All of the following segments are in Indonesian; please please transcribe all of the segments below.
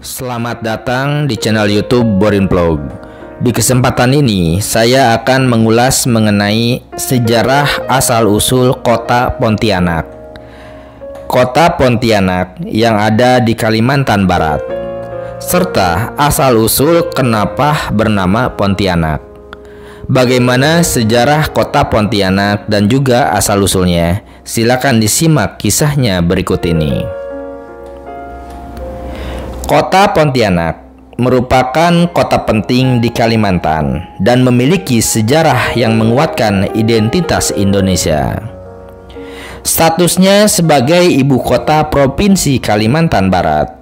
Selamat datang di channel YouTube Borin Vlog. Di kesempatan ini saya akan mengulas mengenai sejarah asal-usul kota Pontianak. Kota Pontianak yang ada di Kalimantan Barat, serta asal-usul kenapa bernama Pontianak. Bagaimana sejarah kota Pontianak dan juga asal-usulnya? Silakan disimak kisahnya berikut ini. Kota Pontianak merupakan kota penting di Kalimantan dan memiliki sejarah yang menguatkan identitas Indonesia. Statusnya sebagai ibu kota Provinsi Kalimantan Barat,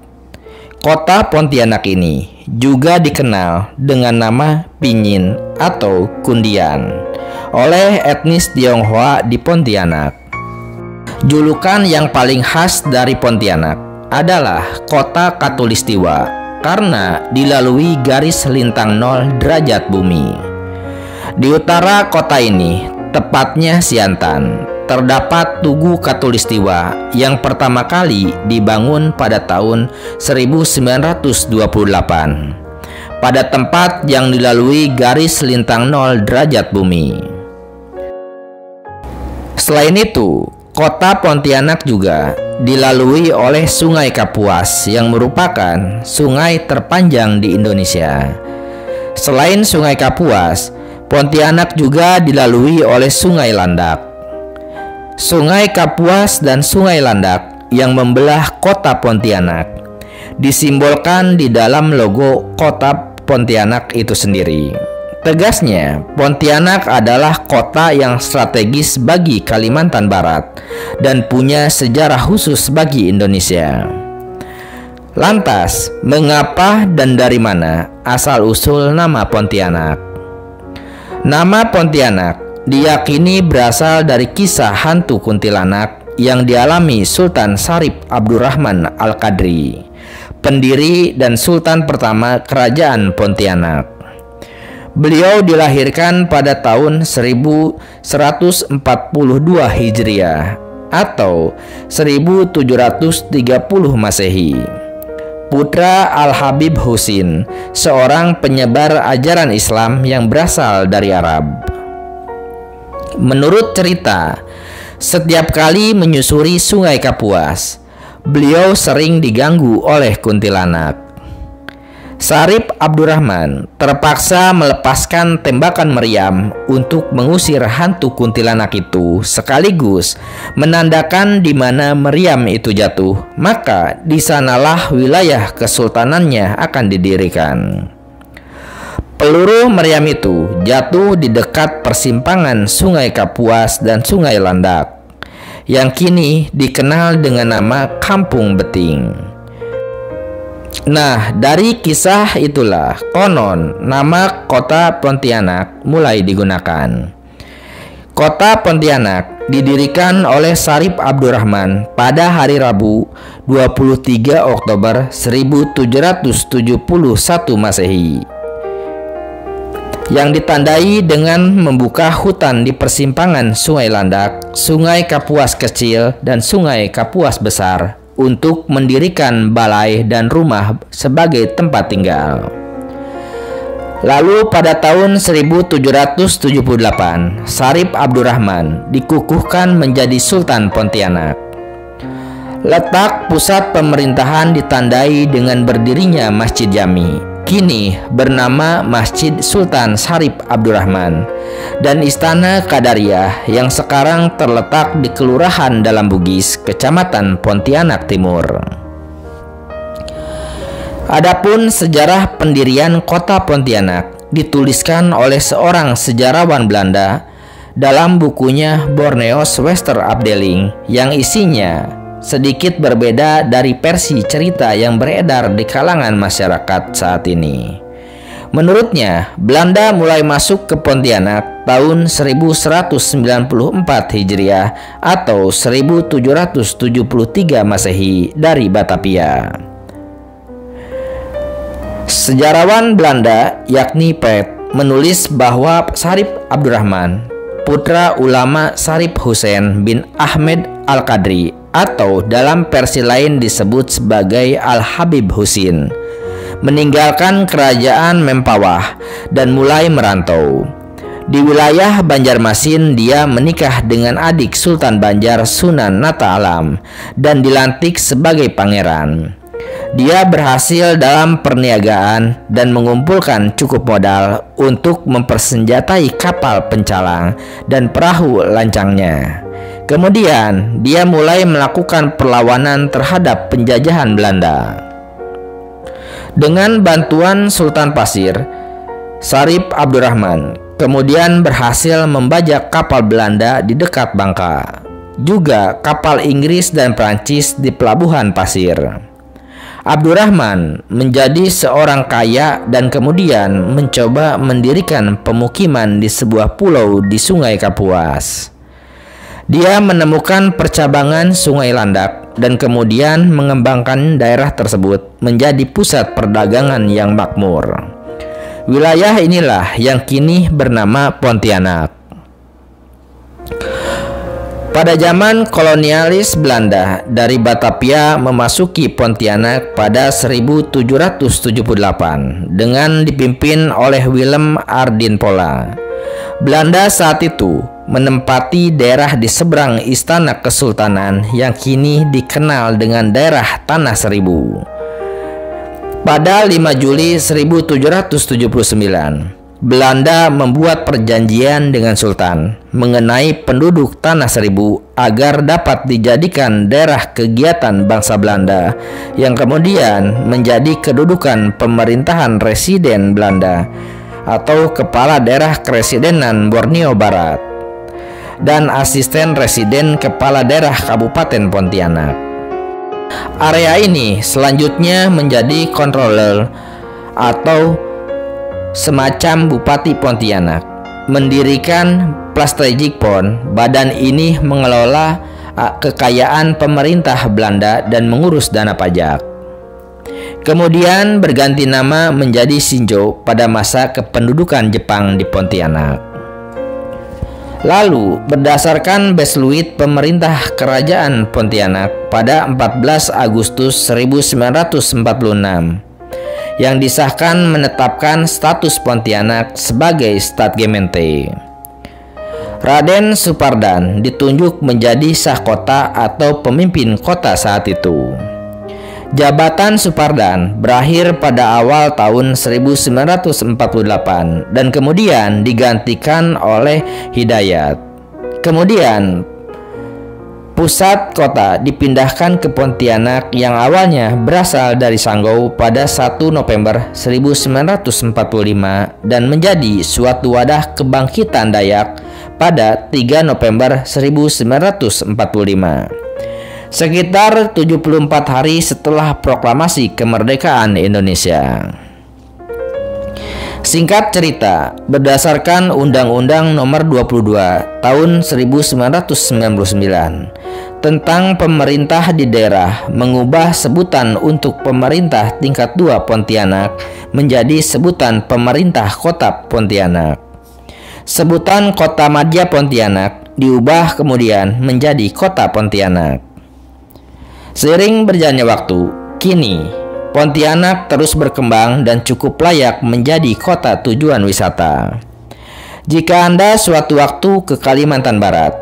kota Pontianak ini juga dikenal dengan nama Pinyin atau Kundian oleh etnis Tionghoa di Pontianak. Julukan yang paling khas dari Pontianak adalah kota Khatulistiwa karena dilalui garis lintang 0 derajat bumi. Di utara kota ini, tepatnya Siantan, terdapat Tugu Khatulistiwa yang pertama kali dibangun pada tahun 1928 pada tempat yang dilalui garis lintang 0 derajat bumi. Selain itu, kota Pontianak juga dilalui oleh Sungai Kapuas yang merupakan sungai terpanjang di Indonesia. Selain Sungai Kapuas, Pontianak juga dilalui oleh Sungai Landak. Sungai Kapuas dan Sungai Landak yang membelah kota Pontianak disimbolkan di dalam logo kota Pontianak itu sendiri. Tegasnya, Pontianak adalah kota yang strategis bagi Kalimantan Barat dan punya sejarah khusus bagi Indonesia. Lantas, mengapa dan dari mana asal-usul nama Pontianak? Nama Pontianak diyakini berasal dari kisah hantu kuntilanak yang dialami Sultan Syarif Abdurrahman Al-Qadri, pendiri dan sultan pertama Kerajaan Pontianak. Beliau dilahirkan pada tahun 1142 Hijriah atau 1730 Masehi. Putra Al-Habib Husin, seorang penyebar ajaran Islam yang berasal dari Arab. Menurut cerita, setiap kali menyusuri Sungai Kapuas, beliau sering diganggu oleh kuntilanak. Syarif Abdurrahman terpaksa melepaskan tembakan meriam untuk mengusir hantu kuntilanak itu, sekaligus menandakan di mana meriam itu jatuh, maka di sanalah wilayah kesultanannya akan didirikan. Peluru meriam itu jatuh di dekat persimpangan Sungai Kapuas dan Sungai Landak, yang kini dikenal dengan nama Kampung Beting. Nah, dari kisah itulah konon nama kota Pontianak mulai digunakan. Kota Pontianak didirikan oleh Syarif Abdurrahman pada hari Rabu 23 Oktober 1771 Masehi, yang ditandai dengan membuka hutan di persimpangan Sungai Landak, Sungai Kapuas Kecil, dan Sungai Kapuas Besar untuk mendirikan balai dan rumah sebagai tempat tinggal. Lalu pada tahun 1778, Syarif Abdurrahman dikukuhkan menjadi Sultan Pontianak. Letak pusat pemerintahan ditandai dengan berdirinya Masjid Jami, kini bernama Masjid Sultan Syarif Abdurrahman, dan Istana Qadariyah yang sekarang terletak di Kelurahan Dalam Bugis, Kecamatan Pontianak Timur. Adapun sejarah pendirian kota Pontianak dituliskan oleh seorang sejarawan Belanda dalam bukunya Borneos Westerafdeling yang isinya sedikit berbeda dari versi cerita yang beredar di kalangan masyarakat saat ini. Menurutnya, Belanda mulai masuk ke Pontianak tahun 1194 Hijriah atau 1773 Masehi dari Batavia. Sejarawan Belanda yakni Pet menulis bahwa Syarif Abdurrahman, putra ulama Syarif Husain bin Ahmed Al-Qadri, atau dalam versi lain disebut sebagai Al-Habib Husin, meninggalkan kerajaan Mempawah dan mulai merantau. Di wilayah Banjarmasin dia menikah dengan adik Sultan Banjar Sunan Nata Alam dan dilantik sebagai pangeran. Dia berhasil dalam perniagaan dan mengumpulkan cukup modal untuk mempersenjatai kapal pencalang dan perahu lancangnya. Kemudian dia mulai melakukan perlawanan terhadap penjajahan Belanda. Dengan bantuan Sultan Pasir, Syarif Abdurrahman kemudian berhasil membajak kapal Belanda di dekat Bangka, juga kapal Inggris dan Prancis di Pelabuhan Pasir. Abdurrahman menjadi seorang kaya dan kemudian mencoba mendirikan pemukiman di sebuah pulau di Sungai Kapuas. Dia menemukan percabangan Sungai Landak dan kemudian mengembangkan daerah tersebut menjadi pusat perdagangan yang makmur. Wilayah inilah yang kini bernama Pontianak. Pada zaman kolonialis Belanda, dari Batavia memasuki Pontianak pada 1778 dengan dipimpin oleh Willem Ardinpola. Belanda saat itu menempati daerah di seberang Istana Kesultanan yang kini dikenal dengan daerah Tanah Seribu. Pada 5 Juli 1779, Belanda membuat perjanjian dengan Sultan mengenai penduduk Tanah Seribu agar dapat dijadikan daerah kegiatan bangsa Belanda yang kemudian menjadi kedudukan pemerintahan residen Belanda atau Kepala Daerah Keresidenan Borneo Barat dan Asisten Residen Kepala Daerah Kabupaten Pontianak. Area ini selanjutnya menjadi controller atau semacam Bupati Pontianak. Mendirikan Strategic Pond, badan ini mengelola kekayaan pemerintah Belanda dan mengurus dana pajak. Kemudian berganti nama menjadi Shinjo pada masa kependudukan Jepang di Pontianak. Lalu berdasarkan Besluit Pemerintah Kerajaan Pontianak pada 14 Agustus 1946 yang disahkan menetapkan status Pontianak sebagai Stadtgemeente. Raden Supardan ditunjuk menjadi Sahkota atau pemimpin kota saat itu. Jabatan Supardan berakhir pada awal tahun 1948 dan kemudian digantikan oleh Hidayat. Kemudian pusat kota dipindahkan ke Pontianak yang awalnya berasal dari Sanggau pada 1 November 1945 dan menjadi suatu wadah kebangkitan Dayak pada 3 November 1945. Sekitar 74 hari setelah proklamasi kemerdekaan Indonesia. Singkat cerita, berdasarkan Undang-Undang Nomor 22 Tahun 1999 tentang pemerintah di daerah mengubah sebutan untuk pemerintah tingkat 2 Pontianak menjadi sebutan pemerintah kota Pontianak. Sebutan Kota Madya Pontianak diubah kemudian menjadi Kota Pontianak. Seiring berjalannya waktu, kini Pontianak terus berkembang dan cukup layak menjadi kota tujuan wisata. Jika Anda suatu waktu ke Kalimantan Barat,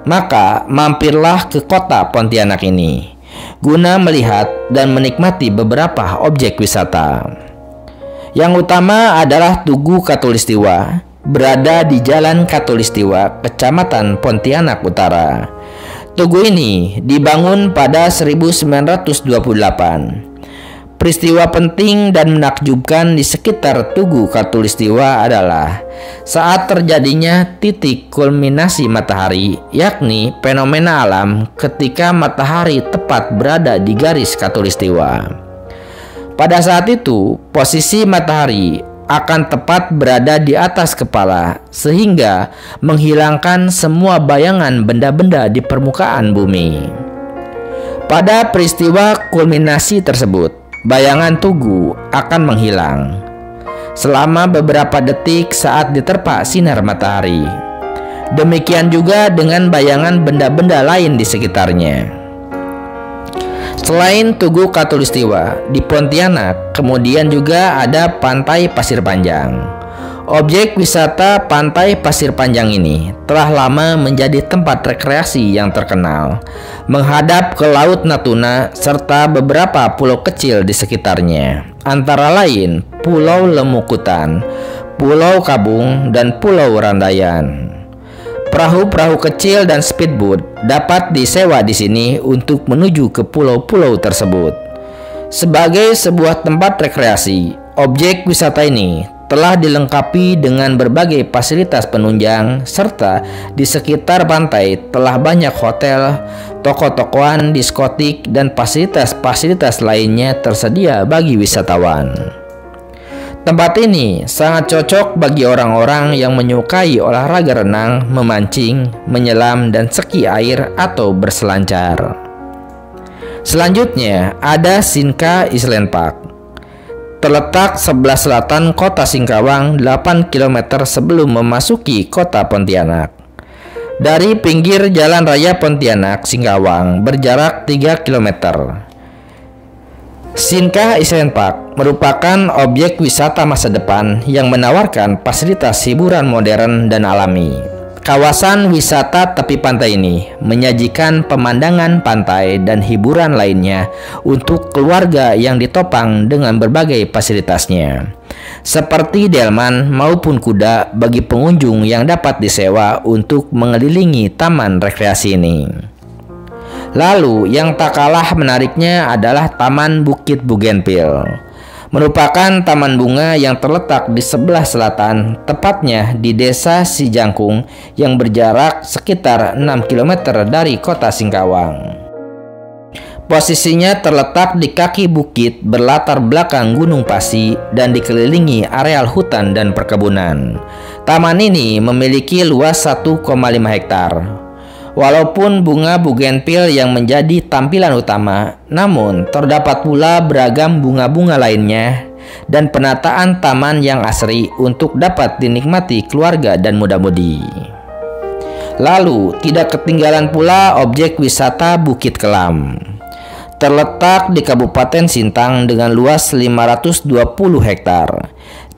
maka mampirlah ke kota Pontianak ini guna melihat dan menikmati beberapa objek wisata. Yang utama adalah Tugu Katulistiwa, berada di Jalan Katulistiwa, Kecamatan Pontianak Utara. Tugu ini dibangun pada 1928. Peristiwa penting dan menakjubkan di sekitar Tugu Katulistiwa adalah saat terjadinya titik kulminasi matahari, yakni fenomena alam ketika matahari tepat berada di garis Katulistiwa. Pada saat itu, posisi matahari akan tepat berada di atas kepala sehingga menghilangkan semua bayangan benda-benda di permukaan bumi. Pada peristiwa kulminasi tersebut, bayangan tugu akan menghilang selama beberapa detik saat diterpa sinar matahari. Demikian juga dengan bayangan benda-benda lain di sekitarnya. Selain Tugu Katulistiwa, di Pontianak kemudian juga ada Pantai Pasir Panjang. Objek wisata Pantai Pasir Panjang ini telah lama menjadi tempat rekreasi yang terkenal, menghadap ke Laut Natuna serta beberapa pulau kecil di sekitarnya, antara lain Pulau Lemukutan, Pulau Kabung, dan Pulau Randayan. Perahu-perahu kecil dan speedboat dapat disewa di sini untuk menuju ke pulau-pulau tersebut. Sebagai sebuah tempat rekreasi, objek wisata ini telah dilengkapi dengan berbagai fasilitas penunjang, serta di sekitar pantai telah banyak hotel, toko-tokoan, diskotik, dan fasilitas-fasilitas lainnya tersedia bagi wisatawan. Tempat ini sangat cocok bagi orang-orang yang menyukai olahraga renang, memancing, menyelam, dan ski air atau berselancar. Selanjutnya ada Sinka Island Park. Terletak sebelah selatan kota Singkawang 8 km sebelum memasuki kota Pontianak. Dari pinggir Jalan Raya Pontianak Singkawang berjarak 3 km. Sinka Island Park merupakan objek wisata masa depan yang menawarkan fasilitas hiburan modern dan alami. Kawasan wisata tepi pantai ini menyajikan pemandangan pantai dan hiburan lainnya untuk keluarga yang ditopang dengan berbagai fasilitasnya, seperti delman maupun kuda bagi pengunjung yang dapat disewa untuk mengelilingi taman rekreasi ini. Lalu yang tak kalah menariknya adalah Taman Bukit Bougainville. Merupakan taman bunga yang terletak di sebelah selatan, tepatnya di Desa Sijangkung yang berjarak sekitar 6 km dari kota Singkawang. Posisinya terletak di kaki bukit berlatar belakang Gunung Pasi dan dikelilingi areal hutan dan perkebunan. Taman ini memiliki luas 1,5 hektar. Walaupun bunga bougainville yang menjadi tampilan utama, namun terdapat pula beragam bunga-bunga lainnya dan penataan taman yang asri untuk dapat dinikmati keluarga dan muda-mudi. Lalu, tidak ketinggalan pula objek wisata Bukit Kelam. Terletak di Kabupaten Sintang dengan luas 520 hektar.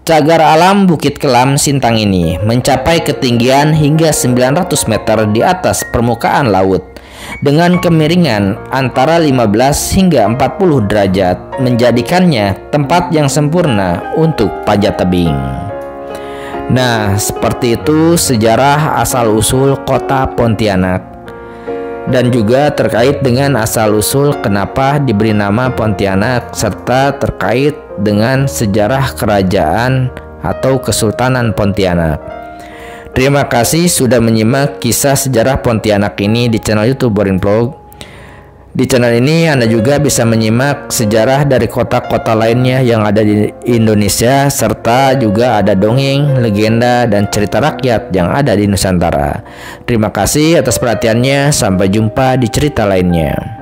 Cagar alam Bukit Kelam Sintang ini mencapai ketinggian hingga 900 meter di atas permukaan laut dengan kemiringan antara 15 hingga 40 derajat, menjadikannya tempat yang sempurna untuk panjat tebing. Nah, seperti itu sejarah asal-usul kota Pontianak dan juga terkait dengan asal-usul kenapa diberi nama Pontianak serta terkait dengan sejarah kerajaan atau Kesultanan Pontianak. Terima kasih sudah menyimak kisah sejarah Pontianak ini di channel YouTube Borin Vlog. Di channel ini Anda juga bisa menyimak sejarah dari kota-kota lainnya yang ada di Indonesia, serta juga ada dongeng, legenda, dan cerita rakyat yang ada di Nusantara. Terima kasih atas perhatiannya, sampai jumpa di cerita lainnya.